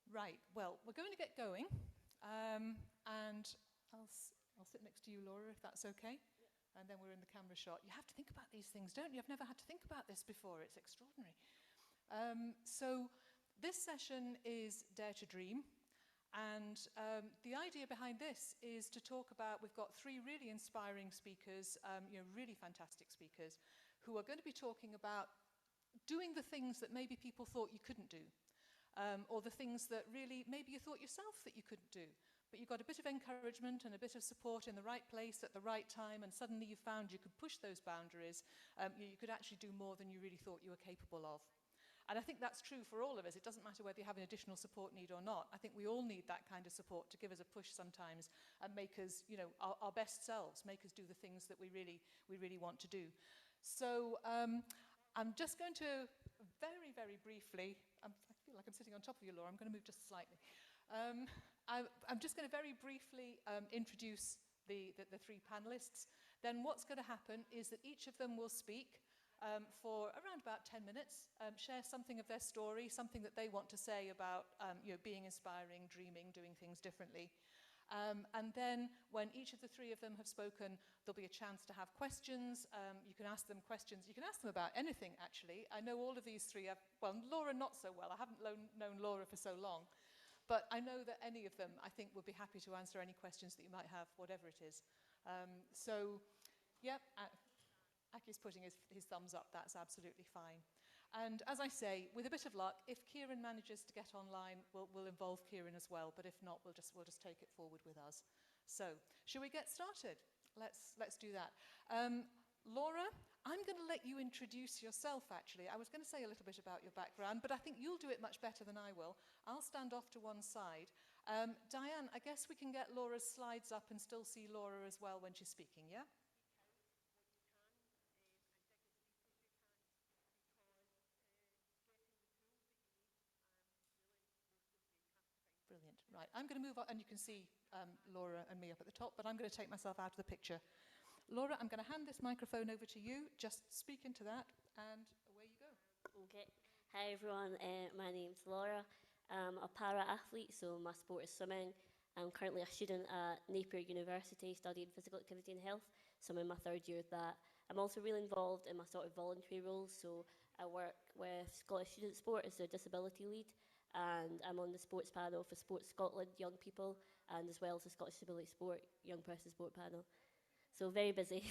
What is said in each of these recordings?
Right, well, we're going to get going, and I'll sit next to you, Laura, if that's okay. Yep. And then we're in the camera shot. You have to think about these things, don't you? I've never had to think about this before. It's extraordinary. So this session is Dare to Dream, and the idea behind this is to talk about, we've got three really inspiring speakers, really fantastic speakers, who are going to be talking about doing the things that maybe people thought you couldn't do. Or the things that really maybe you thought yourself that you couldn't do, but you got a bit of encouragement and a bit of support in the right place at the right time, and suddenly you found you could push those boundaries. You could actually do more than you really thought you were capable of. And I think that's true for all of us. It doesn't matter whether you have an additional support need or not. I think we all need that kind of support to give us a push sometimes and make us, our best selves, make us do the things that we really want to do. So I'm just going to very, very briefly, I feel like I'm sitting on top of you, Laura. I'm going to move just slightly. I'm just going to very briefly introduce the three panelists. Then what's going to happen is that each of them will speak for around about 10 minutes, share something of their story, something that they want to say about being inspiring, dreaming, doing things differently. And then when each of the three of them have spoken, there'll be a chance to have questions. You can ask them questions. You can ask them about anything, actually. I know all of these three, well, Laura not so well. I haven't known Laura for so long. But I know that any of them, I think, would be happy to answer any questions that you might have, whatever it is. Aki's putting his thumbs up. That's absolutely fine. And as I say, with a bit of luck, if Kieran manages to get online, we'll involve Kieran as well. But if not, we'll just take it forward with us. So, shall we get started? Let's do that. Laura, I'm going to let you introduce yourself, actually. I was going to say a little bit about your background, but I think you'll do it much better than I will. I'll stand off to one side. Diane, I guess we can get Laura's slides up and still see Laura as well when she's speaking, yeah? Brilliant. Right, I'm going to move on, and you can see Laura and me up at the top, but I'm going to take myself out of the picture. Laura, I'm going to hand this microphone over to you. Just speak into that, and away you go. Okay. Hi, everyone. My name's Laura. I'm a para-athlete, so my sport is swimming. I'm currently a student at Napier University studying physical activity and health, so I'm in my third year of that. I'm also really involved in my sort of voluntary roles, so I work with Scottish Student Sport as a disability lead, and I'm on the sports panel for Sports Scotland young people, and as well as the Scottish Disability Sport young person sport panel. So very busy.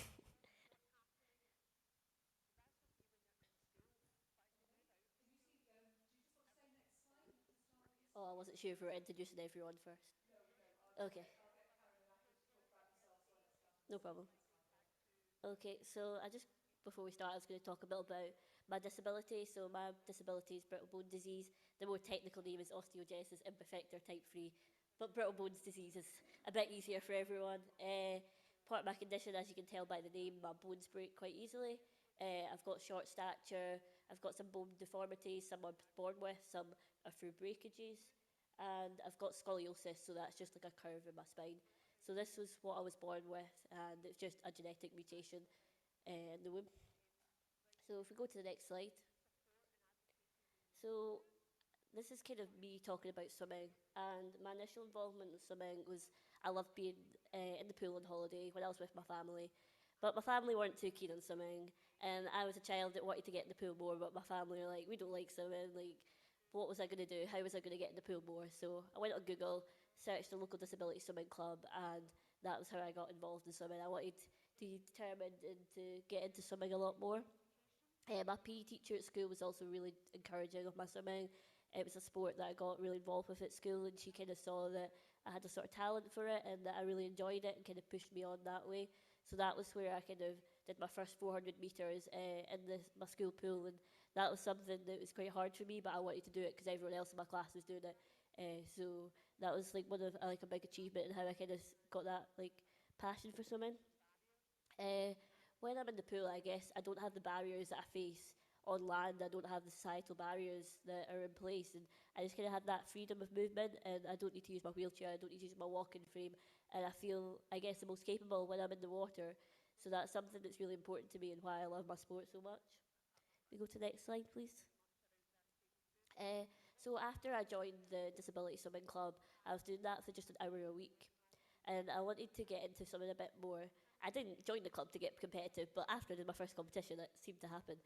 Oh, I wasn't sure if we were introducing everyone first. Okay. No problem. Okay, so before we start, I was going to talk a bit about my disability. So my disability is brittle bone disease. The more technical name is osteogenesis imperfecta type 3, but brittle bones disease is a bit easier for everyone. Part of my condition, as you can tell by the name, my bones break quite easily. I've got short stature, I've got some bone deformities, some I'm born with, some are through breakages, and I've got scoliosis, so that's just like a curve in my spine. So this was what I was born with, and it's just a genetic mutation in the womb. So if we go to the next slide. So this is kind of me talking about swimming, and my initial involvement in swimming was I loved being in the pool on holiday when I was with my family. But my family weren't too keen on swimming, and I was a child that wanted to get in the pool more, but my family were like, we don't like swimming, like, what was I going to do? How was I going to get in the pool more? So I went on Google, searched a local disability swimming club, and that was how I got involved in swimming. I wanted to be determined and to get into swimming a lot more. My PE teacher at school was also really encouraging of my swimming. It was a sport that I got really involved with at school, and she kind of saw that I had a sort of talent for it and that I really enjoyed it and kind of pushed me on that way. So that was where I kind of did my first 400 metres in my school pool, and that was something that was quite hard for me, but I wanted to do it because everyone else in my class was doing it. So that was like one of like a big achievement in how I kind of got that like passion for swimming. When I'm in the pool, I guess I don't have the barriers that I face on land. I don't have the societal barriers that are in place, and I just kind of had that freedom of movement, and I don't need to use my wheelchair, I don't need to use my walking frame, and I feel, I guess, the most capable when I'm in the water. So that's something that's really important to me and why I love my sport so much. We go to the next slide, please. So after I joined the disability swimming club, I was doing that for just an hour a week, and I wanted to get into something a bit more. I didn't join the club to get competitive, but after I did my first competition, it seemed to happen.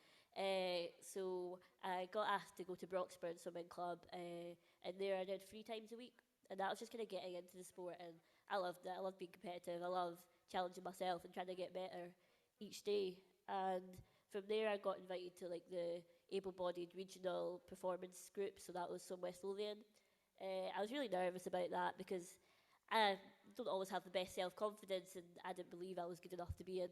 So I got asked to go to Broxburn Swimming Club, and there I did 3 times a week, and that was just kind of getting into the sport, and I loved it. I loved being competitive. I love challenging myself and trying to get better each day. And from there, I got invited to like the able-bodied regional performance group, so that was Swim West Lothian. I was really nervous about that because I don't always have the best self-confidence, and I didn't believe I was good enough to be in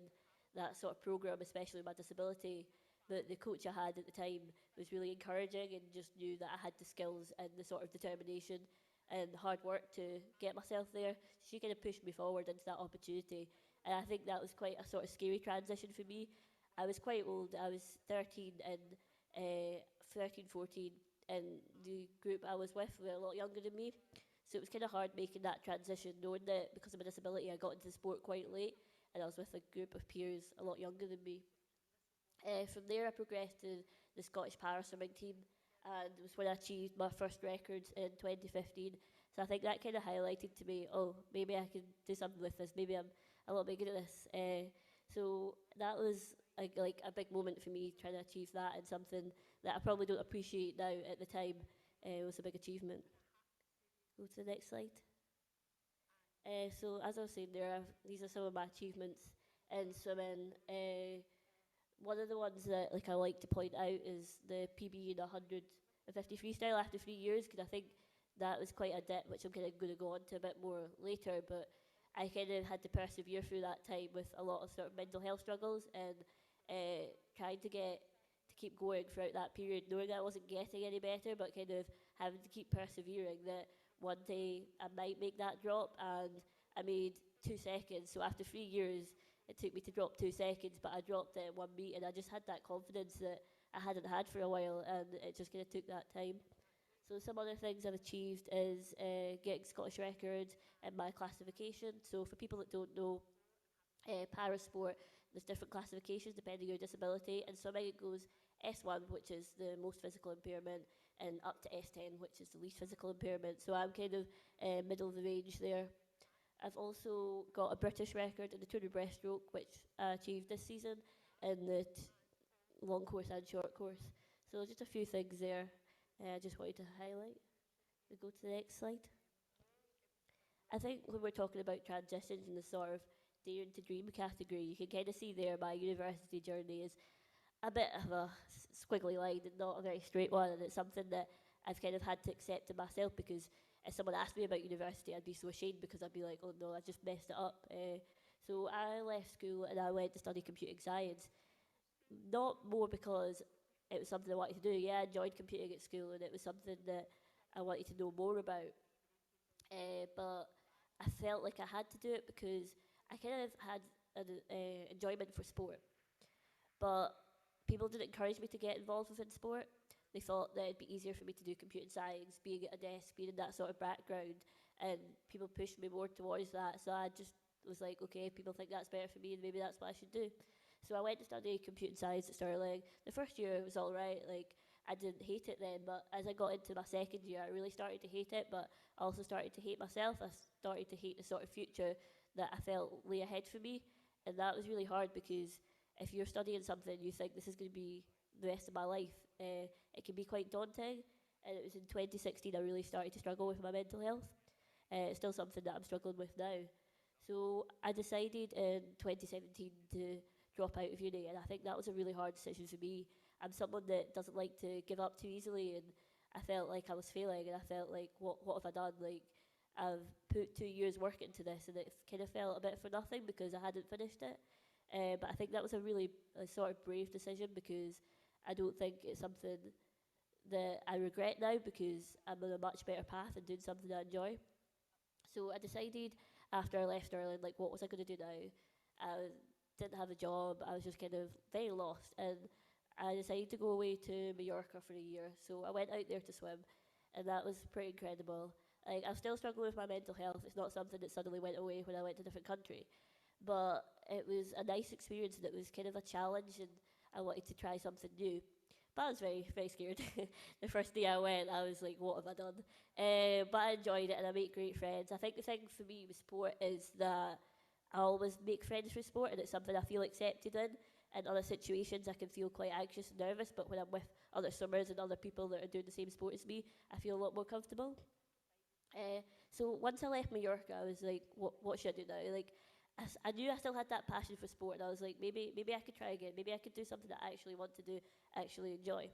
that sort of program, especially with my disability. But the coach I had at the time was really encouraging and just knew that I had the skills and the sort of determination and hard work to get myself there. She kind of pushed me forward into that opportunity, and I think that was quite a sort of scary transition for me. I was quite old. I was 13 and 13, 14, and the group I was with were a lot younger than me. So it was kind of hard making that transition, knowing that because of my disability, I got into sport quite late, and I was with a group of peers a lot younger than me. From there, I progressed to the Scottish para swimming team, and it was when I achieved my first records in 2015. So I think that kind of highlighted to me, oh, maybe I can do something with this. Maybe I'm a little bit good at this. So that was like a big moment for me, trying to achieve that, and something that I probably don't appreciate now at the time. Was a big achievement. Go to the next slide. So as I was saying there, these are some of my achievements in swimming. One of the ones that like I like to point out is the PB in 150 freestyle after 3 years, because I think that was quite a dip, which I'm kind of going to go on to a bit more later. But I kind of had to persevere through that time with a lot of sort of mental health struggles, and trying to keep going throughout that period, knowing I wasn't getting any better, but kind of having to keep persevering. That one day I might make that drop, and I made 2 seconds. So after 3 years, it took me to drop 2 seconds, but I dropped it in 1 meet, and I just had that confidence that I hadn't had for a while, and it just kind of took that time. So some other things I've achieved is getting Scottish records in my classification. So for people that don't know, para sport, there's different classifications depending on your disability, and swimming it goes S1, which is the most physical impairment, and up to S10, which is the least physical impairment. So I'm kind of middle of the range there. I've also got a British record in the 200 breaststroke, which I achieved this season in the long course and short course. So just a few things there I just wanted to highlight. We go to the next slide. I think when we're talking about transitions in the sort of daring to dream category, you can kind of see there my university journey is a bit of a squiggly line and not a very straight one, and it's something that I've kind of had to accept in myself, because if someone asked me about university, I'd be so ashamed, because I'd be like, oh no, I just messed it up. So I left school and I went to study computing science, not more because it was something I wanted to do. Yeah, I enjoyed computing at school, and it was something that I wanted to know more about. But I felt like I had to do it because I kind of had an enjoyment for sport. But people didn't encourage me to get involved within sport. They thought that it'd be easier for me to do computing science, being at a desk, being in that sort of background, and people pushed me more towards that. So I just was like, okay, people think that's better for me, and maybe that's what I should do. So I went to study computing science at Stirling. The first year was all right, like I didn't hate it then, but as I got into my second year, I really started to hate it, but I also started to hate myself. I started to hate the sort of future that I felt lay ahead for me, and that was really hard, because if you're studying something, you think this is going to be the rest of my life. It can be quite daunting, and it was in 2016 I really started to struggle with my mental health. It's still something that I'm struggling with now. So I decided in 2017 to drop out of uni, and I think that was a really hard decision for me. I'm someone that doesn't like to give up too easily, and I felt like I was failing, and I felt like, what have I done? Like, I've put 2 years work into this, and it kind of felt a bit for nothing because I hadn't finished it. But I think that was a really sort of brave decision, because I don't think it's something that I regret now, because I'm on a much better path and doing something I enjoy. So I decided after I left Stirling, like, what was I going to do now? I didn't have a job. I was just kind of very lost, and I decided to go away to Mallorca for a year. So I went out there to swim, and that was pretty incredible. Like, I'm still struggling with my mental health. It's not something that suddenly went away when I went to a different country, but it was a nice experience, and it was kind of a challenge, and I wanted to try something new. but I was very, very scared. The first day I went, I was like, what have I done? But I enjoyed it and I made great friends. I think the thing for me with sport is that I always make friends with sport and it's something I feel accepted in. In other situations, I can feel quite anxious and nervous, but when I'm with other swimmers and other people that are doing the same sport as me, I feel a lot more comfortable. So once I left Mallorca, I was like, what should I do now? Like, I knew I still had that passion for sport, and I was like, maybe I could try again. Maybe I could do something that I actually want to do, actually enjoy.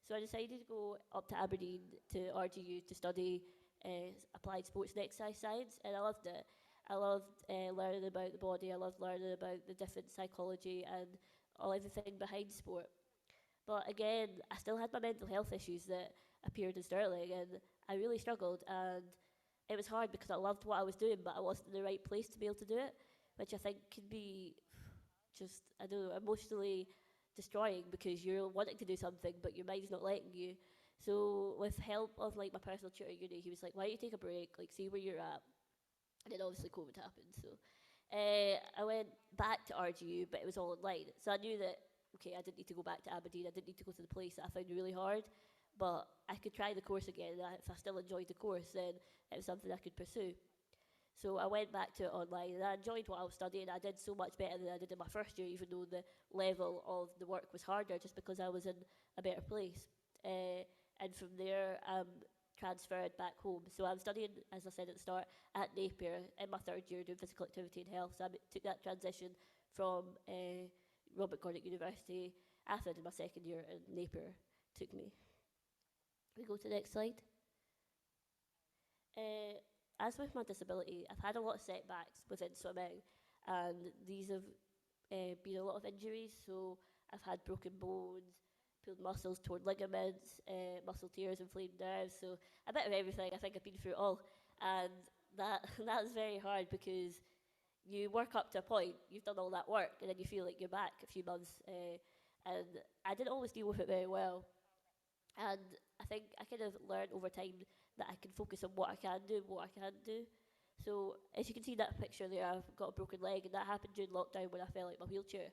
So I decided to go up to Aberdeen to RGU to study applied sports and exercise science, and I loved it. I loved learning about the body. I loved learning about the different psychology and all everything behind sport. But again, I still had my mental health issues that appeared in Stirling, and I really struggled. And it was hard because I loved what I was doing, but I wasn't in the right place to be able to do it, which I think can be just, I don't know, emotionally destroying because you're wanting to do something, but your mind's not letting you. So with help of like my personal tutor at uni, he was like, "Why don't you take a break? Like, see where you're at." And then obviously COVID happened, so I went back to RGU, but it was all online. So I knew that okay, I didn't need to go back to Aberdeen. I didn't need to go to the place that I found really hard, but I could try the course again. And if I still enjoyed the course, then it was something I could pursue. So I went back to it online and I enjoyed what I was studying. I did so much better than I did in my first year, even though the level of the work was harder, just because I was in a better place. And from there, transferred back home. So I'm studying, as I said at the start, at Napier in my third year doing physical activity and health. So I took that transition from Robert Gordick University after I did my second year, and Napier took me. We go to the next slide. As with my disability, I've had a lot of setbacks within swimming, and these have been a lot of injuries. So I've had broken bones, pulled muscles, torn ligaments, muscle tears, inflamed nerves. So a bit of everything. I think I've been through it all, and that that's very hard because you work up to a point, you've done all that work, and then you feel like you're back a few months. And I didn't always deal with it very well. And I think I kind of learned over time that I can focus on what I can do and what I can't do. So as you can see in that picture there, I've got a broken leg, and that happened during lockdown when I fell out of my wheelchair.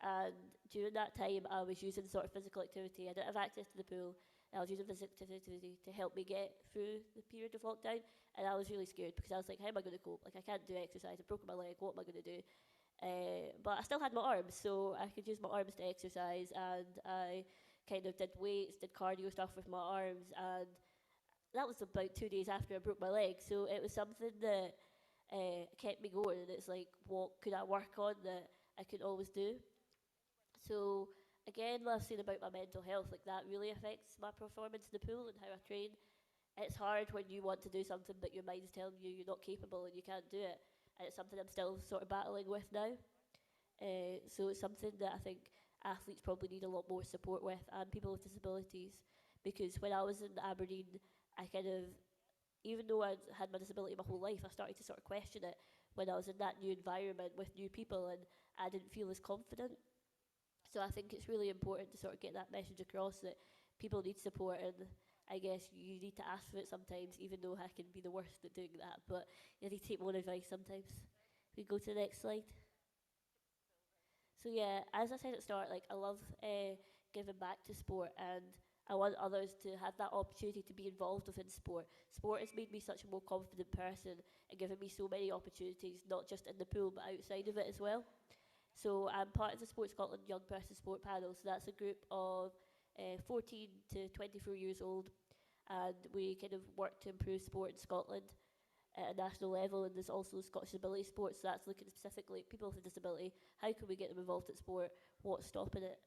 And during that time, I was using sort of physical activity. I didn't have access to the pool. I was using physical activity to help me get through the period of lockdown. And I was really scared because I was like, how am I going to cope? Like, I can't do exercise. I've broken my leg. What am I going to do? But I still had my arms, so I could use my arms to exercise. And I kind of did weights, did cardio stuff with my arms. And that was about 2 days after I broke my leg. So it was something that kept me going. And it's like, what could I work on that I could always do? So again, what I've seen about my mental health, like that really affects my performance in the pool and how I train. It's hard when you want to do something but your mind's telling you you're not capable and you can't do it. And it's something I'm still sort of battling with now. So it's something that I think athletes probably need a lot more support with, and people with disabilities. Because when I was in Aberdeen, I kind of, even though I had my disability my whole life, I started to sort of question it when I was in that new environment with new people, and I didn't feel as confident. So I think it's really important to sort of get that message across that people need support, and I guess you need to ask for it sometimes, even though I can be the worst at doing that. But you need to take more advice sometimes. We go to the next slide. So yeah, as I said at the start, like I love giving back to sport, and I want others to have that opportunity to be involved within sport. Sport has made me such a more confident person and given me so many opportunities, not just in the pool but outside of it as well. So I'm part of the Sport Scotland Young Person Sport Panel. So that's a group of 14 to 24 years old, and we kind of work to improve sport in Scotland at a national level. And there's also Scottish Disability Sports, so that's looking specifically at people with a disability. How can we get them involved in sport? What's stopping it?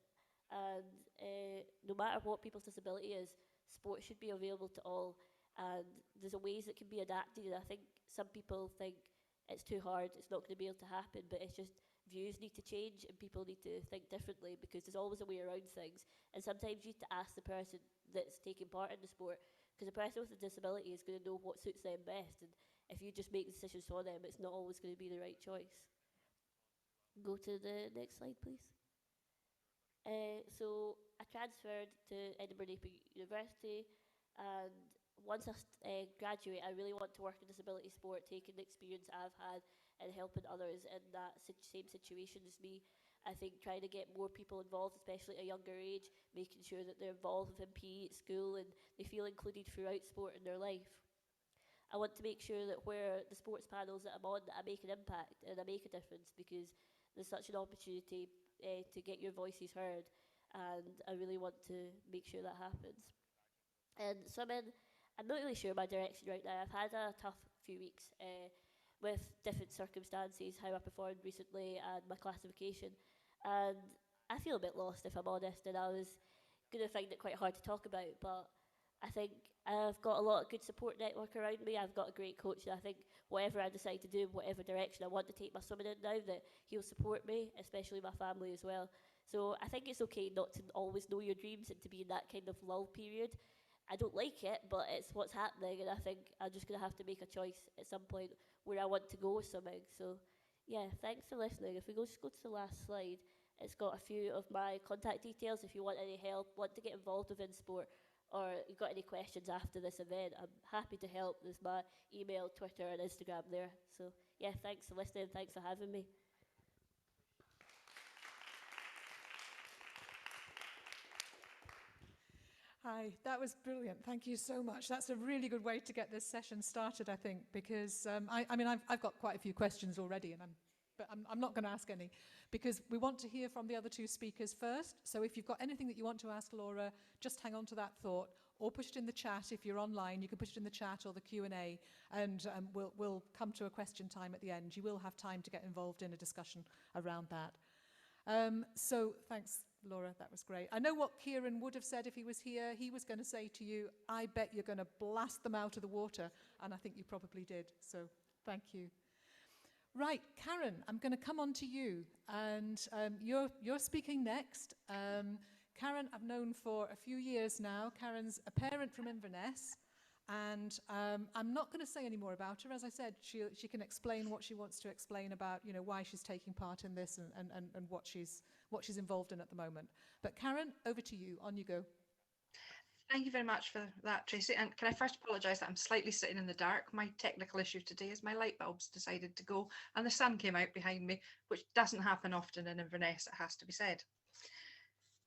And no matter what people's disability is, sport should be available to all. And there's a ways it can be adapted. And I think some people think it's too hard, it's not going to be able to happen, but it's just views need to change and people need to think differently because there's always a way around things. And sometimes you need to ask the person that's taking part in the sport, because the person with a disability is going to know what suits them best. And if you just make decisions for them, it's not always going to be the right choice. Go to the next slide, please. So I transferred to Edinburgh Napier University, and once I graduate, I really want to work in disability sport, taking the experience I've had and helping others in that same situation as me. I think trying to get more people involved, especially at a younger age, making sure that they're involved within PE at school and they feel included throughout sport in their life. I want to make sure that where the sports panels that I'm on, that I make an impact and I make a difference, because there's such an opportunity to get your voices heard, and I really want to make sure that happens. And swimming, I'm not really sure my direction right now. I've had a tough few weeks with different circumstances, how I performed recently and my classification. And I feel a bit lost, if I'm honest, and I was going to find it quite hard to talk about, but I think I've got a lot of good support network around me. I've got a great coach, and I think whatever I decide to do, whatever direction I want to take my swimming in now, that he'll support me, especially my family as well. So I think it's okay not to always know your dreams and to be in that kind of lull period. I don't like it, but it's what's happening, and I think I'm just going to have to make a choice at some point where I want to go with something. So, yeah, thanks for listening. If we just go to the last slide, it's got a few of my contact details if you want any help, want to get involved within sport, or you've got any questions after this event. I'm happy to help. There's my email, Twitter, and Instagram there. So, yeah, thanks for listening. Thanks for having me. Hi, that was brilliant. Thank you so much. That's a really good way to get this session started, I think, because I mean, I've got quite a few questions already, but I'm not going to ask any, because we want to hear from the other two speakers first. So if you've got anything that you want to ask Laura, just hang on to that thought, or push it in the chat. If you're online, you can push it in the chat or the Q&A, and we'll come to a question time at the end. You will have time to get involved in a discussion around that. So thanks, Laura, that was great. I know what Kieran would have said if he was here. He was going to say to you, I bet you're going to blast them out of the water, and I think you probably did, so thank you. Right, Karen, I'm going to come on to you, and you're speaking next. Karen, I've known for a few years now. Karen's a parent from Inverness, and I'm not going to say any more about her. As I said, she can explain what she wants to explain about, you know, why she's taking part in this and what she's involved in at the moment. But Karen, over to you. On you go. Thank you very much for that, Tracy. And can I first apologise that I'm slightly sitting in the dark? My technical issue today is my light bulbs decided to go and the sun came out behind me, which doesn't happen often in Inverness, it has to be said.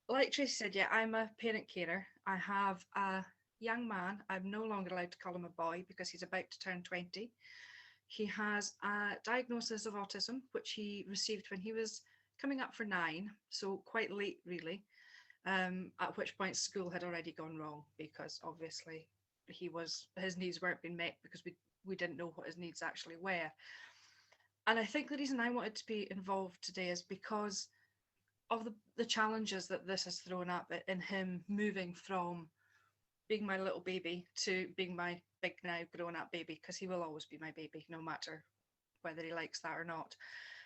Like Tracy said, yeah, I'm a parent carer. I have a young man. I'm no longer allowed to call him a boy because he's about to turn 20. He has a diagnosis of autism, which he received when he was coming up for 9, so quite late, really. At which point school had already gone wrong, because obviously his needs weren't being met because we didn't know what his needs actually were. And I think the reason I wanted to be involved today is because of the challenges that this has thrown up in him moving from being my little baby to being my big now grown up baby, because he will always be my baby no matter whether he likes that or not.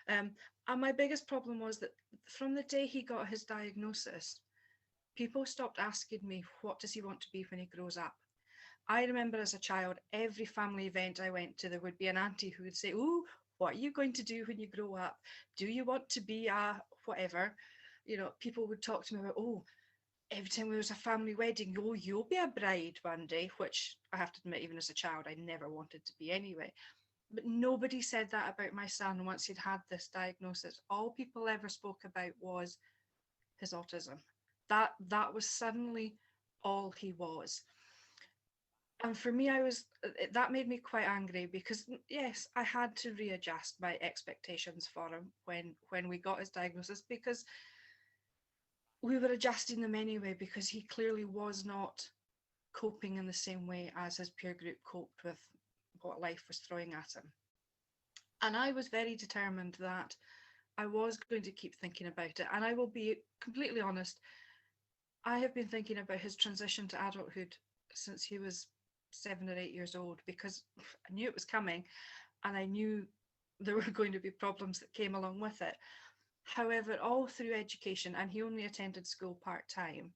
And my biggest problem was that from the day he got his diagnosis, people stopped asking me, what does he want to be when he grows up? I remember as a child, every family event I went to, there would be an auntie who would say, oh, what are you going to do when you grow up? Do you want to be a whatever? You know, people would talk to me about, oh, every time there was a family wedding, oh, you'll be a bride one day, which I have to admit, even as a child, I never wanted to be anyway. But nobody said that about my son once he'd had this diagnosis. All people ever spoke about was his autism. That was suddenly all he was. And for me, that made me quite angry, because yes, I had to readjust my expectations for him when we got his diagnosis, because we were adjusting them anyway, because he clearly was not coping in the same way as his peer group coped with what life was throwing at him. And I was very determined that I was going to keep thinking about it. And I will be completely honest, I have been thinking about his transition to adulthood since he was 7 or 8 years old, because I knew it was coming and I knew there were going to be problems that came along with it. However, all through education, and he only attended school part-time,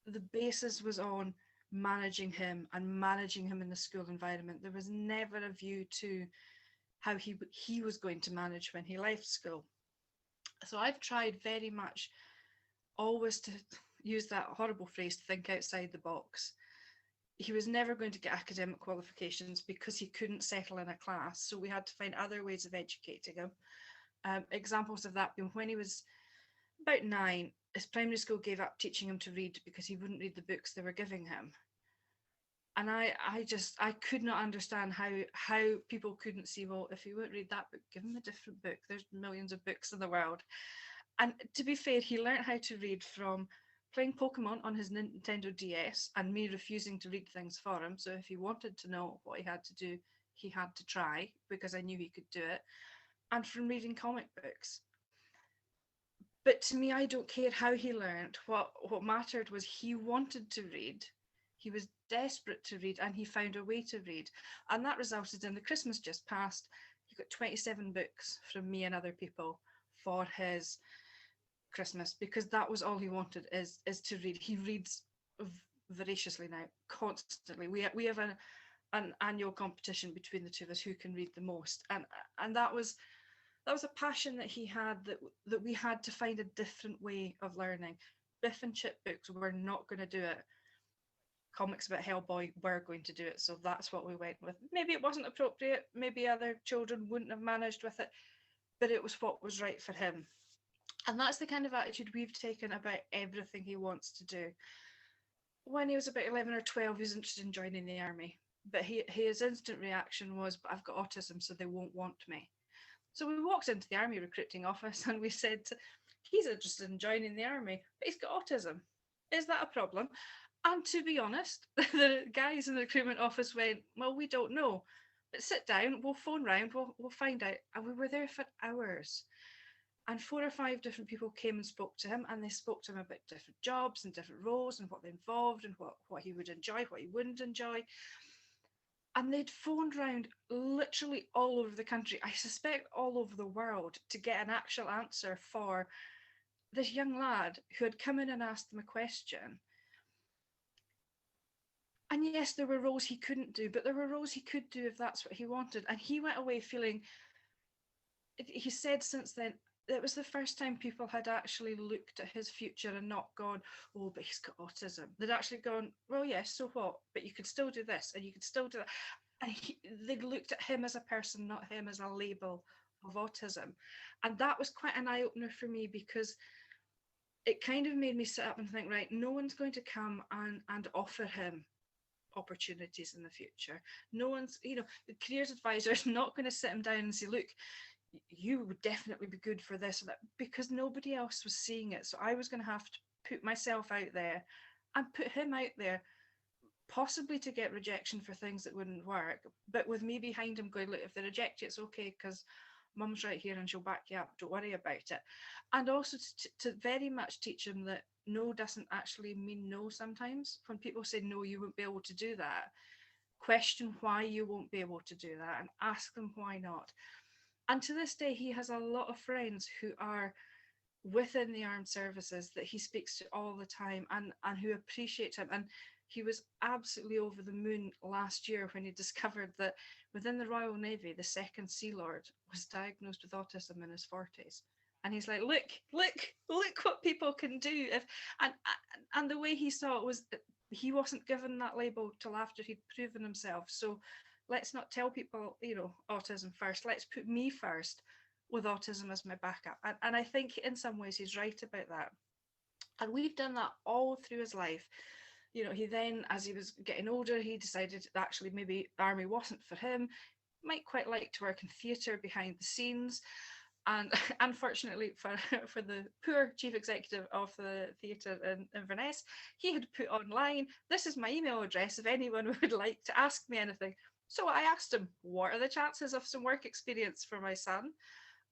the basis was on managing him and managing him in the school environment. There was never a view to how he was going to manage when he left school. So I've tried very much always to use that horrible phrase, to think outside the box. He was never going to get academic qualifications because he couldn't settle in a class. So we had to find other ways of educating him. Examples of that being when he was about 9, his primary school gave up teaching him to read because he wouldn't read the books they were giving him. And I could not understand how people couldn't see, well, if he won't read that book, give him a different book. There's millions of books in the world. And to be fair, he learned how to read from playing Pokemon on his Nintendo DS and me refusing to read things for him. So if he wanted to know what he had to do, he had to try because I knew he could do it. And from reading comic books. But to me, I don't care how he learned. What mattered was he wanted to read. He was desperate to read and he found a way to read. And that resulted in the Christmas just passed. He got 27 books from me and other people for his Christmas because that was all he wanted is to read. He reads voraciously now, constantly. We have an annual competition between the two of us who can read the most. And that was a passion that he had that we had to find a different way of learning. Biff and Chip books were not going to do it. Comics about Hellboy were going to do it, so that's what we went with. Maybe it wasn't appropriate, maybe other children wouldn't have managed with it, but it was what was right for him. And that's the kind of attitude we've taken about everything he wants to do. When he was about 11 or 12, he was interested in joining the army, but his instant reaction was, but I've got autism, so they won't want me. So we walked into the army recruiting office and we said, he's interested in joining the army, but he's got autism. Is that a problem? And to be honest, the guys in the recruitment office went, well, we don't know, but sit down, we'll phone round, we'll find out. And we were there for hours. And 4 or 5 different people came and spoke to him, and they spoke to him about different jobs and different roles and what they involved and what he would enjoy, what he wouldn't enjoy. And they'd phoned round literally all over the country, I suspect all over the world, to get an actual answer for this young lad who had come in and asked them a question. And yes, there were roles he couldn't do, but there were roles he could do if that's what he wanted. And he went away feeling, he said since then, it was the first time people had actually looked at his future and not gone, oh, but he's got autism. They'd actually gone, well, yes, so what? But you could still do this and you could still do that. And they'd looked at him as a person, not him as a label of autism. And that was quite an eye-opener for me because it kind of made me sit up and think, right, no one's going to come and offer him opportunities in the future. No one's, the careers advisor is not going to sit him down and say, look, you would definitely be good for this or that, because nobody else was seeing it. So I was going to have to put myself out there and put him out there, possibly to get rejection for things that wouldn't work, but with me behind him going, look, if they reject you, it's okay, because mum's right here and she'll back you up, don't worry about it. And also to very much teach him that no doesn't actually mean no sometimes. When people say no, you won't be able to do that, question why you won't be able to do that and ask them why not. And to this day, he has a lot of friends who are within the armed services that he speaks to all the time and who appreciate him. And he was absolutely over the moon last year when he discovered that within the Royal Navy, the second Sea Lord was diagnosed with autism in his 40s. And he's like, look what people can do. And the way he saw it was that he wasn't given that label till after he'd proven himself. So let's not tell people, autism first. Let's put me first with autism as my backup. And I think in some ways he's right about that. And we've done that all through his life. He then, as he was getting older, he decided that actually maybe army wasn't for him. Might quite like to work in theatre behind the scenes. And unfortunately for the poor chief executive of the theatre in Inverness, he had put online, this is my email address if anyone would like to ask me anything. So I asked him, what are the chances of some work experience for my son?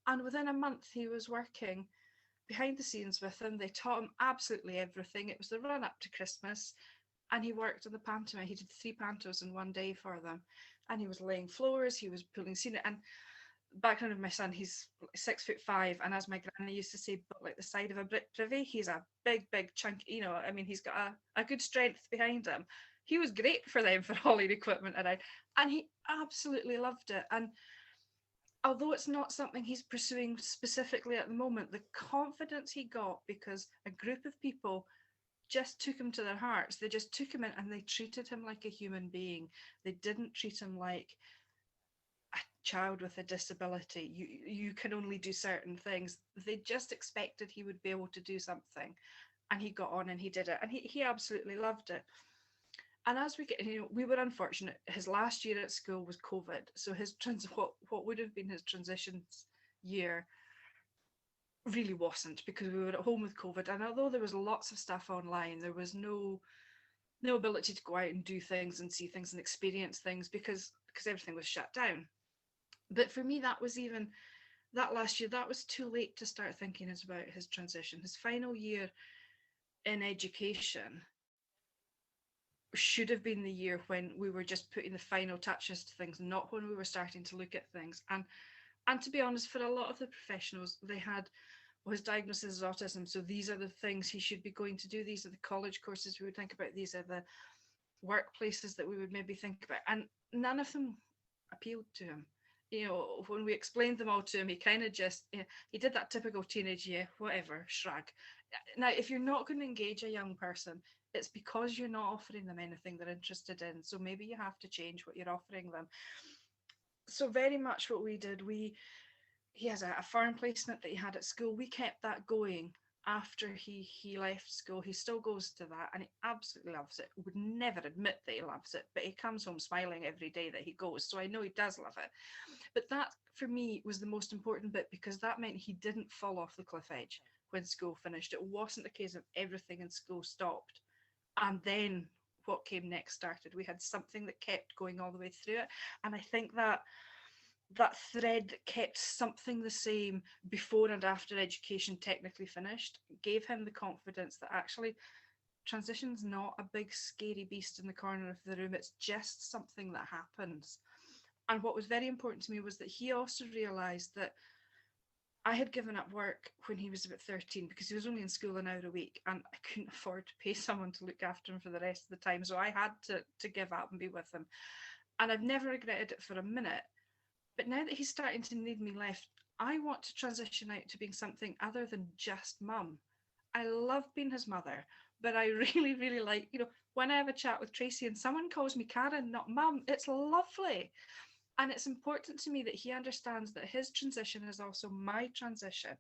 And within a month, he was working behind the scenes with them. They taught him absolutely everything. It was the run up to Christmas, and he worked on the pantomime. He did 3 pantos in one day for them, and he was laying floors, he was pulling scenery. And background of my son, he's 6'5", and as my granny used to say, but like the side of a brick privy, he's a big chunk, he's got a good strength behind him. He was great for them for hauling equipment around, and he absolutely loved it. And although it's not something he's pursuing specifically at the moment, the confidence he got because a group of people just took him to their hearts. They just took him in and they treated him like a human being. They didn't treat him like child with a disability. You can only do certain things. They just expected he would be able to do something, and he got on and he did it, and he absolutely loved it. And as we get, we were unfortunate. His last year at school was COVID, so his what would have been his transitions year really wasn't, because we were at home with COVID. And although there was lots of stuff online, there was no ability to go out and do things and see things and experience things because everything was shut down. But for me, that was even that last year, that was too late to start thinking about his transition. His final year in education should have been the year when we were just putting the final touches to things, not when we were starting to look at things. And to be honest, for a lot of the professionals, they had his diagnosis is autism, so these are the things he should be going to do. These are the college courses we would think about. These are the workplaces that we would maybe think about, and none of them appealed to him. When we explained them all to him, he kind of just he did that typical teenage, yeah, whatever, shrug. Now, if you're not going to engage a young person, it's because you're not offering them anything they're interested in. So maybe you have to change what you're offering them. So very much what we did, he has a foreign placement that he had at school. We kept that going after he left school. He still goes to that and he absolutely loves it. Would never admit that he loves it, but he comes home smiling every day that he goes. So I know he does love it. But that for me was the most important bit, because that meant he didn't fall off the cliff edge when school finished. It wasn't a case of everything in school stopped and then what came next started. We had something that kept going all the way through it. And I think that thread that kept something the same before and after education technically finished gave him the confidence that actually transition's not a big scary beast in the corner of the room. It's just something that happens. And what was very important to me was that he also realised that I had given up work when he was about 13 because he was only in school an hour a week and I couldn't afford to pay someone to look after him for the rest of the time. So I had to give up and be with him. And I've never regretted it for a minute. But now that he's starting to need me left, I want to transition out to being something other than just mum. I love being his mother, but I really, really like, when I have a chat with Tracy and someone calls me Karen, not mum, it's lovely. And it's important to me that he understands that his transition is also my transition.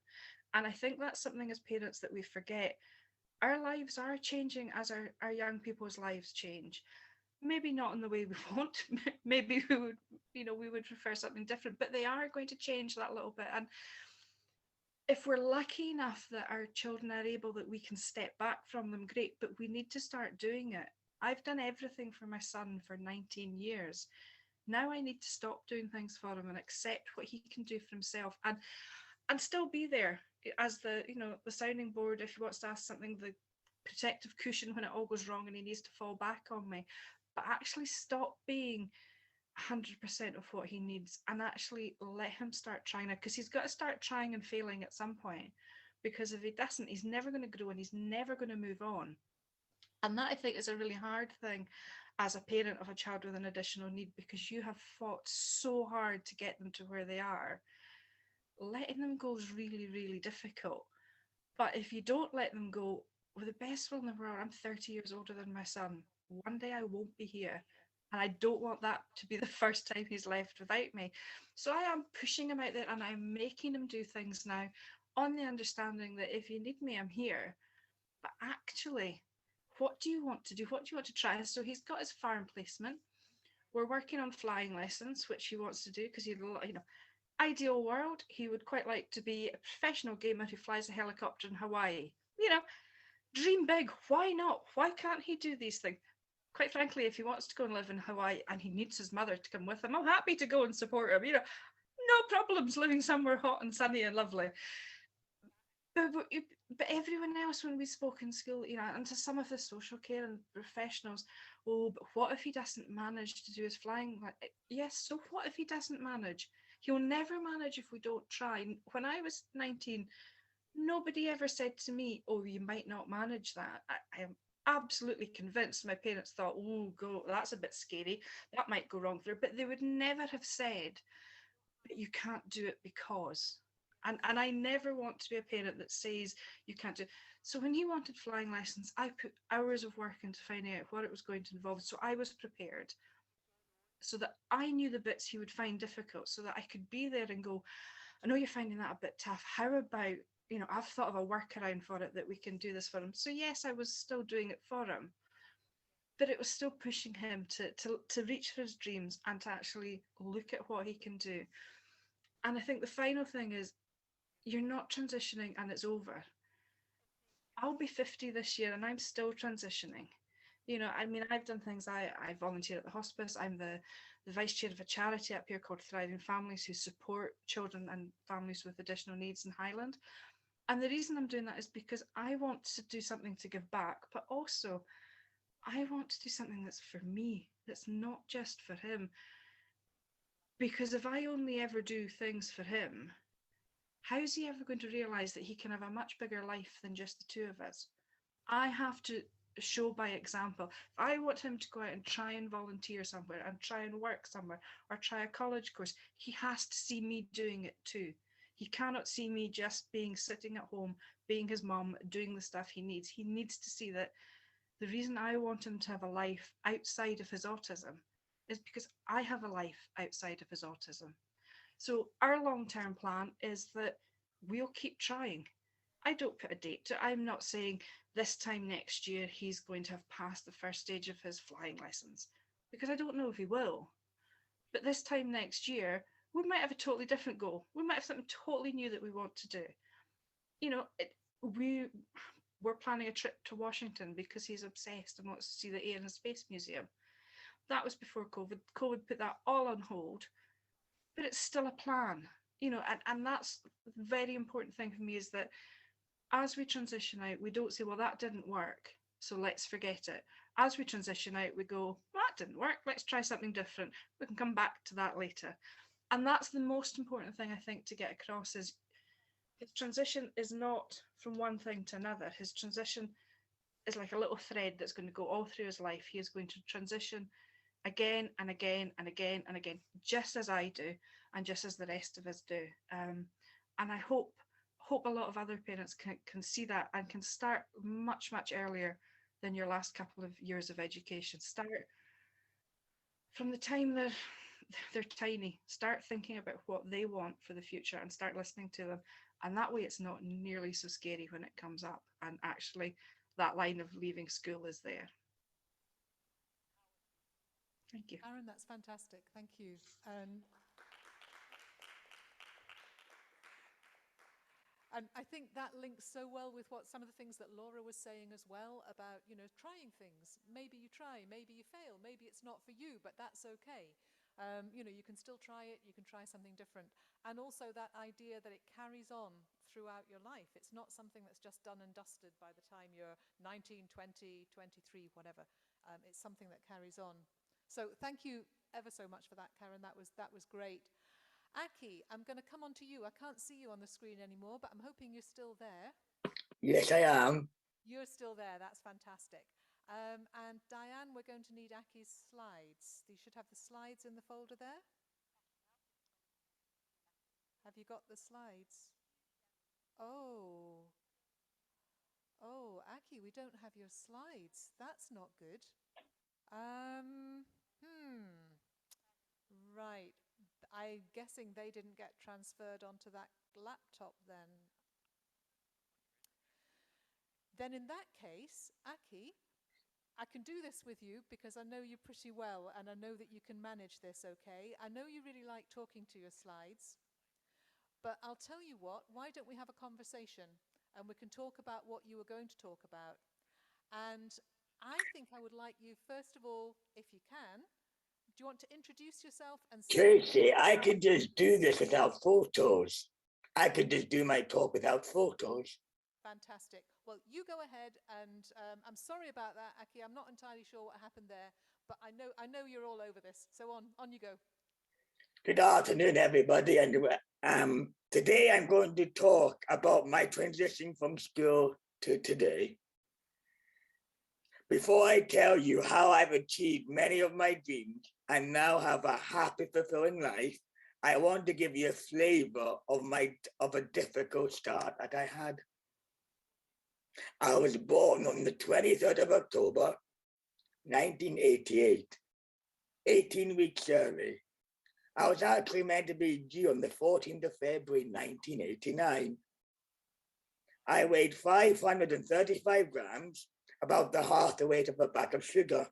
And I think that's something as parents that we forget. Our lives are changing as our young people's lives change. Maybe not in the way we want. Maybe we would prefer something different, but they are going to change that little bit. And if we're lucky enough that our children are able, that we can step back from them, great, but we need to start doing it. I've done everything for my son for 19 years. Now I need to stop doing things for him and accept what he can do for himself, and still be there as the sounding board if he wants to ask something, the protective cushion when it all goes wrong and he needs to fall back on me. But actually stop being 100% of what he needs and actually let him start trying it, because he's got to start trying and failing at some point, because if he doesn't, he's never going to grow and he's never going to move on. And that, I think, is a really hard thing as a parent of a child with an additional need, because you have fought so hard to get them to where they are. Letting them go is really, really difficult. But if you don't let them go, with the best will in the world, I'm 30 years older than my son. One day I won't be here. And I don't want that to be the first time he's left without me. So I am pushing him out there and I'm making him do things now on the understanding that if you need me, I'm here. But actually, what do you want to do? What do you want to try? So he's got his farm placement. We're working on flying lessons, which he wants to do because ideal world, he would quite like to be a professional gamer who flies a helicopter in Hawaii. Dream big. Why not? Why can't he do these things? Quite frankly, if he wants to go and live in Hawaii and he needs his mother to come with him, I'm happy to go and support him. No problems living somewhere hot and sunny and lovely. But everyone else, when we spoke in school, and to some of the social care and professionals, but what if he doesn't manage to do his flying? Yes, so what if he doesn't manage? He'll never manage if we don't try. When I was 19, nobody ever said to me, oh, you might not manage that. I am absolutely convinced my parents thought, oh, that's a bit scary. That might go wrong there. But they would never have said, but you can't do it because. And I never want to be a parent that says you can't do it. So when he wanted flying lessons, I put hours of work into finding out what it was going to involve. So I was prepared. so that I knew the bits he would find difficult, so that I could be there and go, I know you're finding that a bit tough. How about, I've thought of a workaround for it that we can do this for him. So yes, I was still doing it for him, but it was still pushing him to reach for his dreams and to actually look at what he can do. And I think the final thing is, you're not transitioning and it's over. I'll be 50 this year and I'm still transitioning. I've done things. I volunteer at the hospice. I'm the vice chair of a charity up here called Thriving Families, who support children and families with additional needs in Highland. And the reason I'm doing that is because I want to do something to give back, but also I want to do something that's for me, that's not just for him. Because if I only ever do things for him, how's he ever going to realise that he can have a much bigger life than just the two of us? I have to show by example. If I want him to go out and try and volunteer somewhere and try and work somewhere or try a college course, he has to see me doing it too. He cannot see me just sitting at home, being his mom, doing the stuff he needs. He needs to see that the reason I want him to have a life outside of his autism is because I have a life outside of his autism. So our long-term plan is that we'll keep trying. I don't put a date to it. I'm not saying this time next year he's going to have passed the first stage of his flying lessons, because I don't know if he will. But this time next year, we might have a totally different goal. We might have something totally new that we want to do. We're planning a trip to Washington because he's obsessed and wants to see the Air and Space Museum. That was before COVID. COVID put that all on hold, but it's still a plan, and that's the very important thing for me, is that as we transition out, we don't say, well, that didn't work, so let's forget it. As we transition out, we go, well, that didn't work, let's try something different. We can come back to that later. And that's the most important thing, I think, to get across, is his transition is not from one thing to another. His transition is like a little thread that's going to go all through his life. He is going to transition again and again and again and again, just as I do, and just as the rest of us do. And I hope a lot of other parents can see that and can start much, much earlier than your last couple of years of education. Start from the time they're tiny. Start thinking about what they want for the future and start listening to them. And that way it's not nearly so scary when it comes up. And actually that line of leaving school is there. Thank you. Aaron, that's fantastic. Thank you. And I think that links so well with what some of the things that Laura was saying as well about, trying things. Maybe you try, maybe you fail, maybe it's not for you, but that's okay. You can still try it, you can try something different. And also that idea that it carries on throughout your life. It's not something that's just done and dusted by the time you're 19, 20, 23, whatever. It's something that carries on. So thank you ever so much for that, Karen. That was great. Aki, I'm going to come on to you. I can't see you on the screen anymore, but I'm hoping you're still there. Yes, I am. You're still there. That's fantastic. And Diane, we're going to need Aki's slides. You should have the slides in the folder there. Have you got the slides? Oh, Aki, we don't have your slides. That's not good. Right. I'm guessing they didn't get transferred onto that laptop then. Then in that case, Aki, I can do this with you because I know you pretty well and I know that you can manage this okay. I know you really like talking to your slides, but I'll tell you what, why don't we have a conversation and we can talk about what you were going to talk about. And I think I would like you, first of all, if you can, do you want to introduce yourself and Tracy, I could just do this without photos. I could just do my talk without photos. Fantastic. Well, you go ahead, and I'm sorry about that, Aki. I'm not entirely sure what happened there, but I know you're all over this. So on you go. Good afternoon, everybody. And today I'm going to talk about my transition from school to today. Before I tell you how I've achieved many of my dreams and now have a happy, fulfilling life, I want to give you a flavor of a difficult start that I had. I was born on the 23rd of October, 1988, 18 weeks early. I was actually meant to be due on the 14th of February 1989. I weighed 535 grams, about the half the weight of a bag of sugar.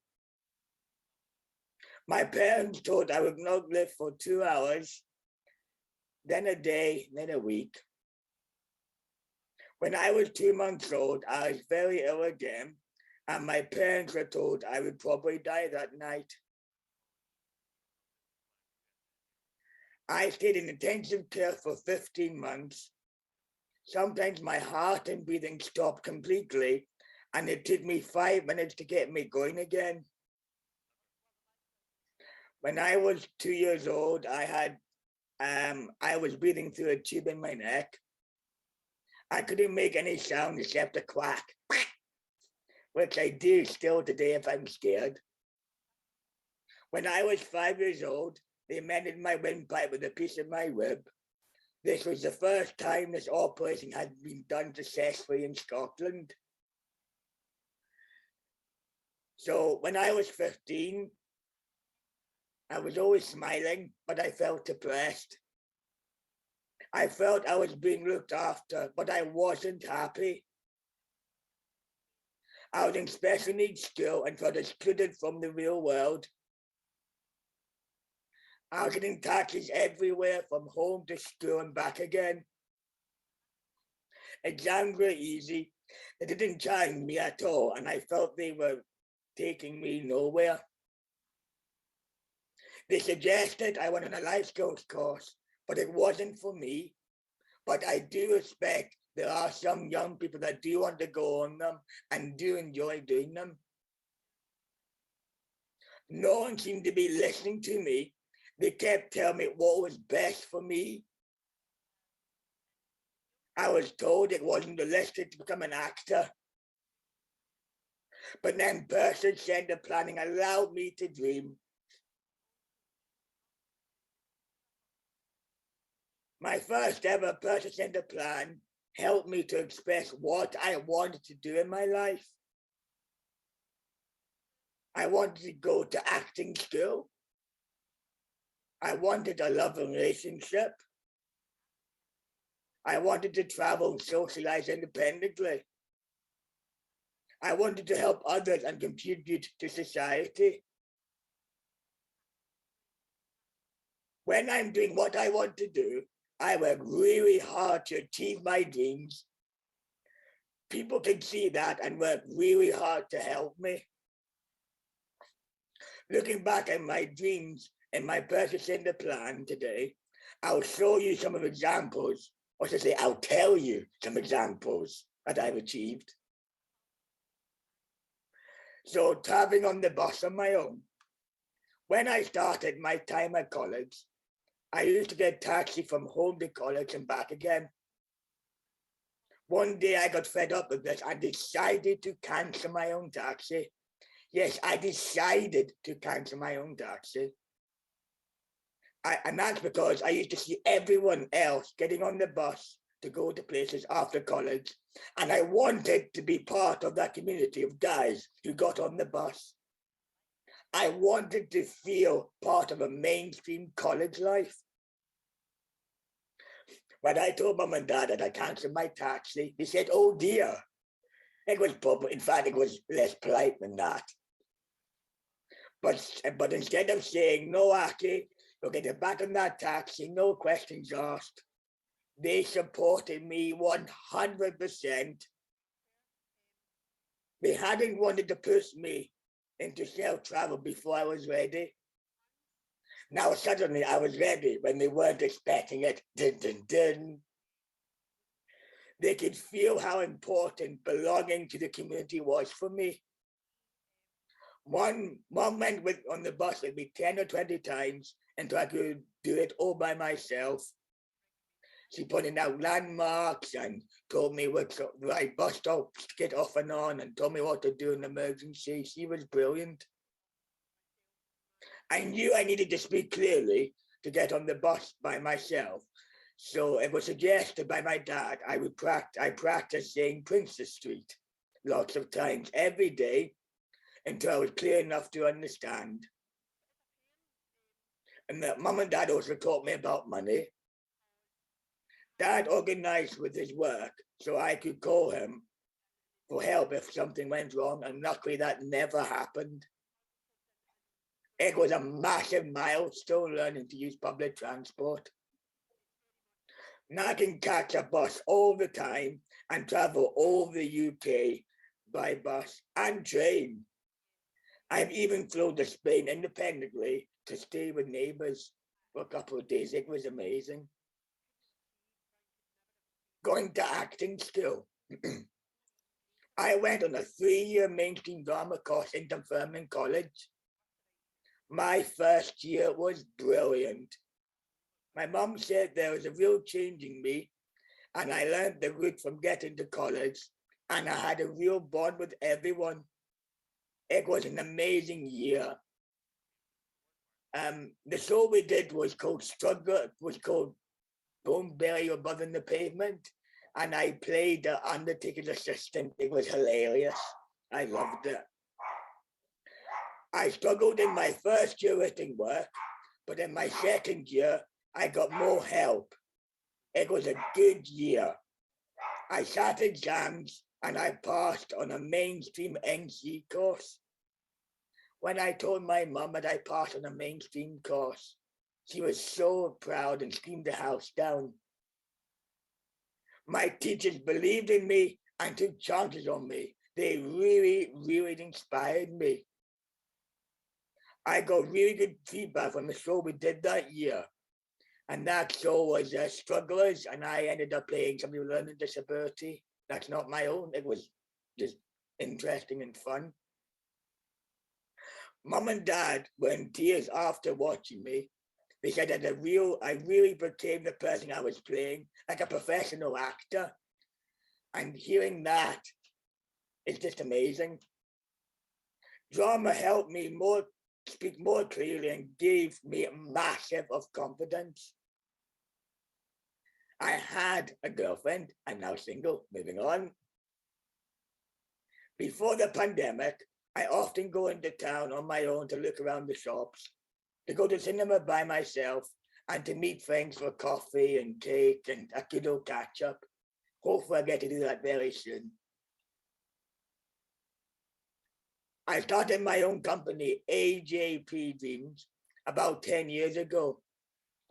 My parents thought I would not live for 2 hours, then a day, then a week. When I was 2 months old, I was very ill again, and my parents were told I would probably die that night. I stayed in intensive care for 15 months. Sometimes my heart and breathing stopped completely, and it took me 5 minutes to get me going again. When I was 2 years old, I was breathing through a tube in my neck. I couldn't make any sound except a quack, which I do still today if I'm scared. When I was 5 years old, they mended my windpipe with a piece of my rib. This was the first time this operation had been done successfully in Scotland. So when I was 15, I was always smiling, but I felt depressed. I felt I was being looked after, but I wasn't happy. I was in special needs school and felt excluded from the real world. I was getting taxis everywhere from home to school and back again. Exams were easy. They didn't challenge me at all, and I felt they were taking me nowhere. They suggested I went on a life skills course, but it wasn't for me. But I do respect there are some young people that do want to go on them and do enjoy doing them. No one seemed to be listening to me. They kept telling me what was best for me. I was told it wasn't realistic to become an actor. But then person-centered planning allowed me to dream. My first ever person-centered plan helped me to express what I wanted to do in my life. I wanted to go to acting school. I wanted a love relationship. I wanted to travel and socialize independently. I wanted to help others and contribute to society. When I'm doing what I want to do, I work really hard to achieve my dreams. People can see that and work really hard to help me. Looking back at my dreams and my person-centered plan today, I'll show you some of examples, or to say, I'll tell you some examples that I've achieved. So traveling on the bus on my own. When I started my time at college, I used to get taxi from home to college and back again. One day I got fed up with this and decided to cancel my own taxi. Yes, I decided to cancel my own taxi. And that's because I used to see everyone else getting on the bus to go to places after college. And I wanted to be part of that community of guys who got on the bus. I wanted to feel part of a mainstream college life. When I told Mum and Dad that I cancelled my taxi, they said, oh dear. It was probably, in fact, it was less polite than that. But instead of saying, no, Aki, you'll get back on that taxi, no questions asked, they supported me 100%. They hadn't wanted to push me into self-travel before I was ready. Now suddenly I was ready when they weren't expecting it. Dun, dun, dun. They could feel how important belonging to the community was for me. Mom went on the bus with me 10 or 20 times until I could do it all by myself. She pointed out landmarks and told me which right bus stops to get off and on and told me what to do in an emergency. She was brilliant. I knew I needed to speak clearly to get on the bus by myself. So it was suggested by my dad I practiced saying Princess Street lots of times every day until I was clear enough to understand. And that mum and dad also taught me about money. Dad organised with his work so I could call him for help if something went wrong, and luckily that never happened. It was a massive milestone learning to use public transport. Now I can catch a bus all the time and travel all the UK by bus and train. I've even flown to Spain independently to stay with neighbours for a couple of days. It was amazing. Going to acting school. I went on a 3-year mainstream drama course in Dunfermline College. My first year was brilliant. My mum said there was a real change in me, and I learned the route from getting to college, and I had a real bond with everyone. It was an amazing year. The show we did was called Bone Belly Above in the Pavement, and I played the Undertaker's assistant. It was hilarious. I loved it. I struggled in my first year writing work, but in my second year, I got more help. It was a good year. I sat exams and I passed on a mainstream NC course. When I told my mum that I passed on a mainstream course, she was so proud and screamed the house down. My teachers believed in me and took chances on me. They really, really inspired me. I got really good feedback from the show we did that year. And that show was Strugglers, and I ended up playing somebody with a learning disability. That's not my own. It was just interesting and fun. Mum and Dad were in tears after watching me. They said that I really became the person I was playing, like a professional actor. And hearing that is just amazing. Drama helped me speak more clearly and gave me a massive of confidence. I had a girlfriend. I'm now single. Moving on. Before the pandemic, I often go into town on my own to look around the shops, to go to cinema by myself, and to meet friends for coffee and cake and a good old catch up. Hopefully I get to do that very soon. I started my own company, AJP Dreams, about 10 years ago,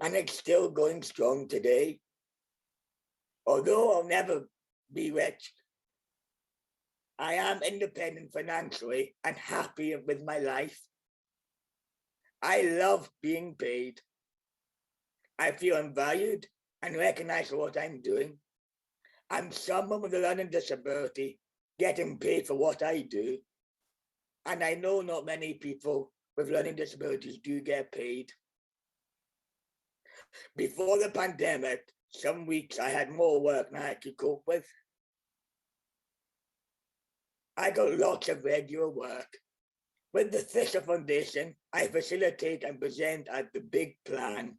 and it's still going strong today. Although I'll never be rich, I am independent financially and happy with my life. I love being paid. I feel I'm valued and recognized for what I'm doing. I'm someone with a learning disability getting paid for what I do. And I know not many people with learning disabilities do get paid. Before the pandemic, some weeks I had more work than I could cope with. I got lots of regular work. With the Fisher Foundation, I facilitate and present at the Big Plan.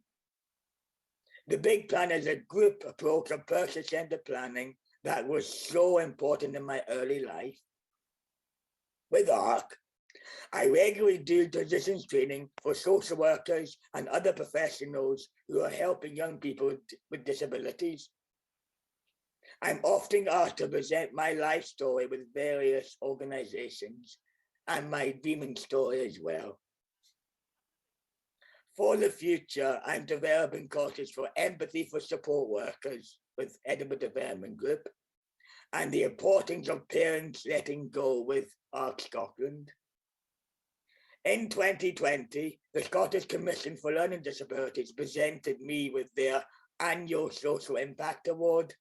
The Big Plan is a group approach of person-centered planning that was so important in my early life. With ARC, I regularly do transitions training for social workers and other professionals who are helping young people with disabilities. I'm often asked to present my life story with various organizations and my dreaming story as well. For the future, I'm developing courses for empathy for support workers with Edinburgh Development Group and the importance of parents letting go with ARC Scotland. In 2020, the Scottish Commission for Learning Disabilities presented me with their annual Social Impact Award.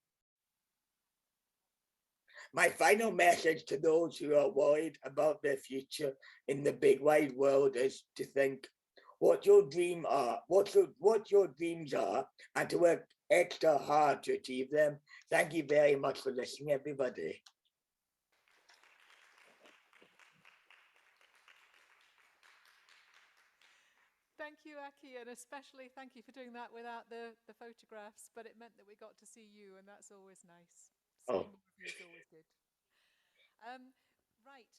My final message to those who are worried about their future in the big wide world is to think what your dreams are, and to work extra hard to achieve them. Thank you very much for listening, everybody. Thank you, Aki, and especially thank you for doing that without the photographs, but it meant that we got to see you, and that's always nice. Seeing more of you is always good. Right,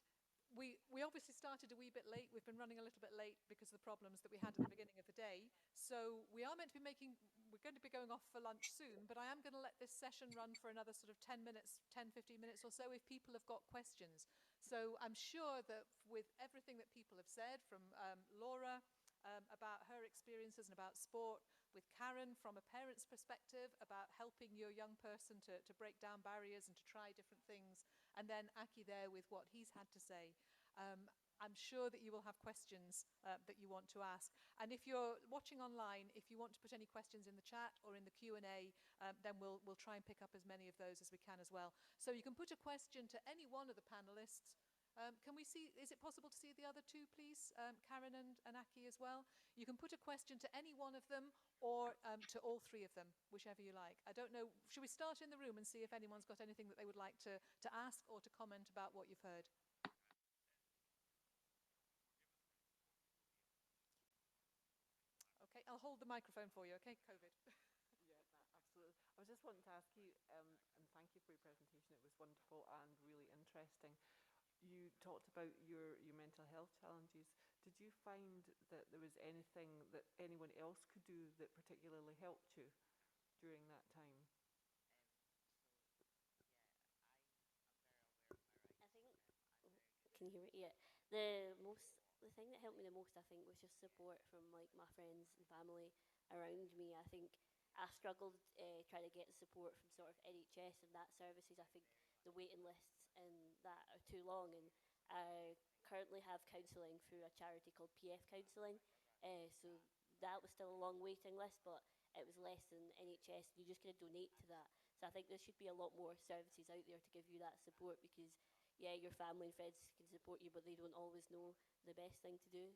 we obviously started a wee bit late. We've been running a little bit late because of the problems that we had at the beginning of the day. So we are meant to be we're going to be going off for lunch soon, but I am going to let this session run for another sort of 10 minutes, 10, 15 minutes or so if people have got questions. So I'm sure that with everything that people have said, from Laura about her experiences and about sport, with Karen from a parent's perspective about helping your young person to break down barriers and to try different things, and then Aki there with what he's had to say. I'm sure that you will have questions that you want to ask. And if you're watching online, if you want to put any questions in the chat or in the Q&A, then we'll try and pick up as many of those as we can as well. So you can put a question to any one of the panelists. Can we see, is it possible to see the other two, please? Karen and Aki as well. You can put a question to any one of them or to all three of them, whichever you like. I don't know, should we start in the room and see if anyone's got anything that they would like to ask or to comment about what you've heard? Okay, I'll hold the microphone for you, okay, COVID. Absolutely. I was just wanting to ask you, and thank you for your presentation. It was wonderful and really interesting. You talked about your mental health challenges. Did you find that there was anything that anyone else could do that particularly helped you during that time? I think, can you hear me? Yeah. The thing that helped me the most, I think, was just support from like my friends and family around me. I think I struggled trying to get support from sort of NHS and that services. I think the waiting lists and that are too long, and I currently have counselling through a charity called PF Counselling. So that was still a long waiting list, but it was less than NHS. You just kind of donate to that. So I think there should be a lot more services out there to give you that support, because yeah, your family and friends can support you, but they don't always know the best thing to do.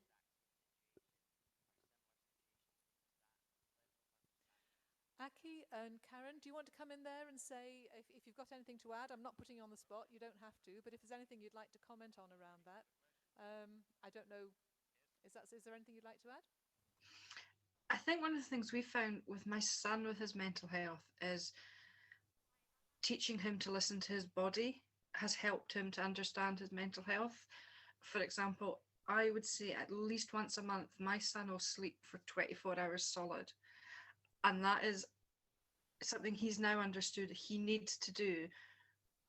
Aki and Karen, do you want to come in there and say if you've got anything to add? I'm not putting you on the spot, you don't have to, but if there's anything you'd like to comment on around that. I don't know, is there anything you'd like to add? I think one of the things we found with my son with his mental health is teaching him to listen to his body has helped him to understand his mental health. For example, I would say at least once a month, my son will sleep for 24 hours solid. And that is something he's now understood he needs to do,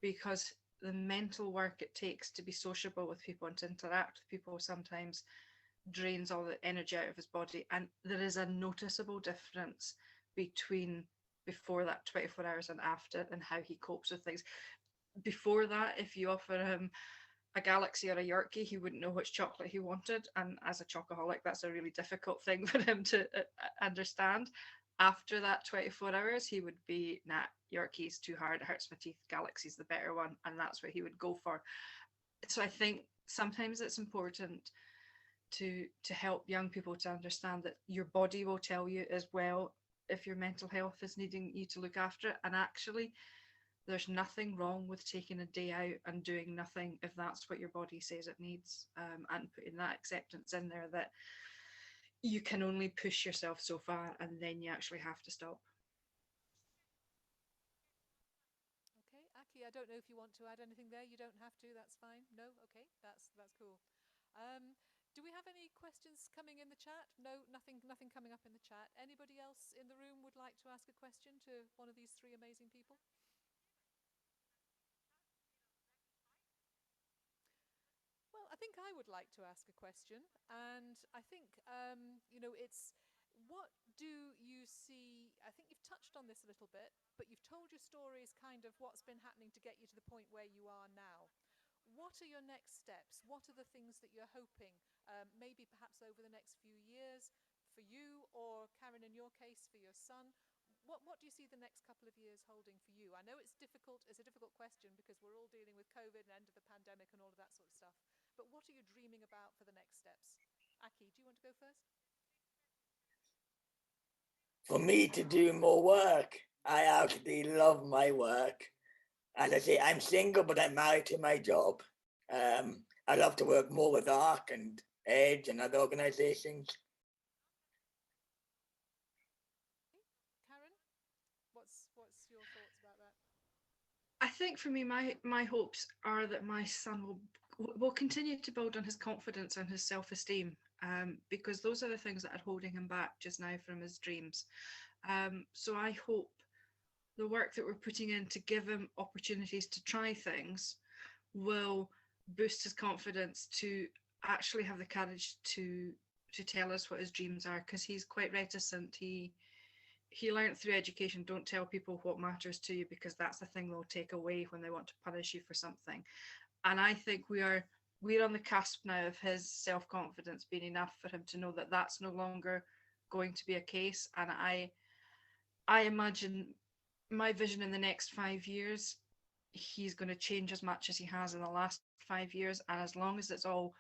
because the mental work it takes to be sociable with people and to interact with people sometimes drains all the energy out of his body. And there is a noticeable difference between before that 24 hours and after, and how he copes with things. Before that, if you offer him a Galaxy or a Yorkie, he wouldn't know which chocolate he wanted. And as a chocoholic, that's a really difficult thing for him to understand. After that 24 hours, he would be, nah, Yorkie's too hard, it hurts my teeth, Galaxy's the better one. And that's what he would go for. So I think sometimes it's important to help young people to understand that your body will tell you as well if your mental health is needing you to look after it. And actually, there's nothing wrong with taking a day out and doing nothing if that's what your body says it needs, and putting that acceptance in there that you can only push yourself so far and then you actually have to stop. Okay, Aki, I don't know if you want to add anything there. You don't have to, that's fine. No? Okay, that's cool. Do we have any questions coming in the chat? No, nothing coming up in the chat. Anybody else in the room would like to ask a question to one of these three amazing people? Well, I think I would like to ask a question, and I think, it's, what do you see, I think you've touched on this a little bit, but you've told your stories kind of what's been happening to get you to the point where you are now. What are your next steps? What are the things that you're hoping, maybe perhaps over the next few years for you, or Karen, in your case, for your son? What do you see the next couple of years holding for you? I know it's a difficult question because we're all dealing with COVID and end of the pandemic and all of that sort of stuff. But what are you dreaming about for the next steps? Aki, do you want to go first? For me to do more work. I actually love my work. As I say, I'm single, but I'm married to my job. I love to work more with ARC and EDGE and other organizations. Karen, what's your thoughts about that? I think for me, my hopes are that my son will will continue to build on his confidence and his self-esteem, because those are the things that are holding him back just now from his dreams. So I hope the work that we're putting in to give him opportunities to try things will boost his confidence to actually have the courage to tell us what his dreams are, because he's quite reticent. He learned through education, don't tell people what matters to you, because that's the thing they'll take away when they want to punish you for something. And I think we're on the cusp now of his self-confidence being enough for him to know that that's no longer going to be a case. And I imagine my vision in the next 5 years, he's going to change as much as he has in the last 5 years. And as long as it's all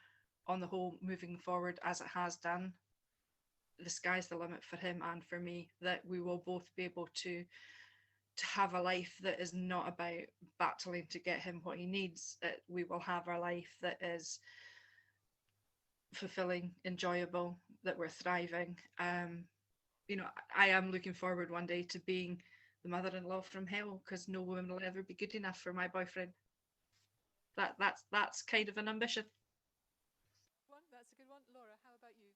on the whole moving forward as it has done, the sky's the limit for him and for me, that we will both be able to have a life that is not about battling to get him what he needs. We will have a life that is fulfilling, enjoyable, that we're thriving. You know, I am looking forward one day to being the mother-in-law from hell, because no woman will ever be good enough for my boyfriend. That's kind of an ambition. That's a good one. Laura, how about you?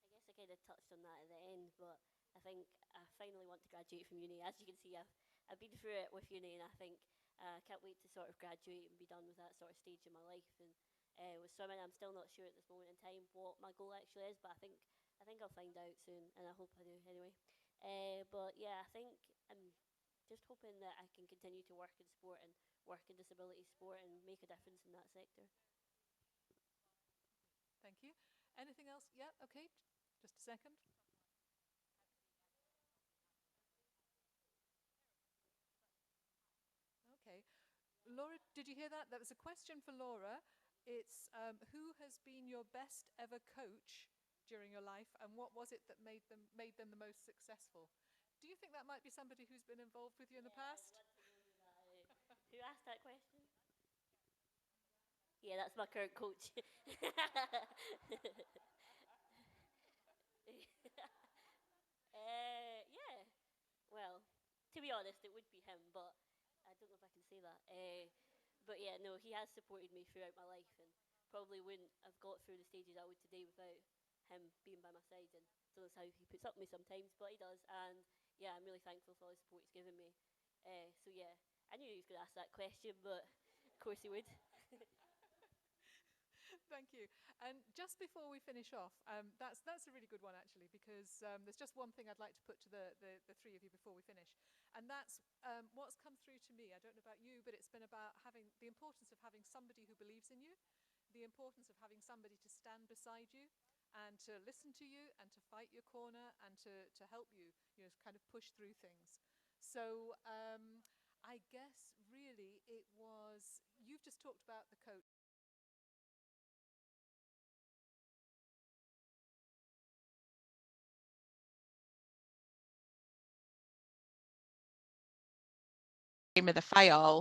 I guess I kind of touched on that at the end, but I think I finally want to graduate from uni. As you can see, I've been through it with uni, and I think I can't wait to sort of graduate and be done with that sort of stage in my life. And with swimming, I'm still not sure at this moment in time what my goal actually is, but I think I'll find out soon, and I hope I do anyway. But yeah, I think I'm just hoping that I can continue to work in sport and work in disability sport and make a difference in that sector. Thank you. Anything else? Yeah, okay. Just a second. Okay. Laura, did you hear that? That was a question for Laura. It's who has been your best ever coach during your life, and what was it that made them the most successful? Do you think that might be somebody who's been involved with you in the past? Who asked that question? Yeah, that's my current coach. Yeah. Well, to be honest, it would be him, but I don't know if I can say that. But yeah, no, he has supported me throughout my life, and probably wouldn't have got through the stages I would today without him being by my side. And so that's how he puts up with me sometimes, but he does. And yeah, I'm really thankful for all the support he's given me. So yeah, I knew he was going to ask that question, but of course he would. Thank you. And just before we finish off, that's a really good one actually, because there's just one thing I'd like to put to the three of you before we finish, and that's what's come through to me. I don't know about you, but it's been about having the importance of having somebody who believes in you, the importance of having somebody to stand beside you and to listen to you and to fight your corner and to help you, you know, kind of push through things. So I guess really it was, you've just talked about the coach. Of the file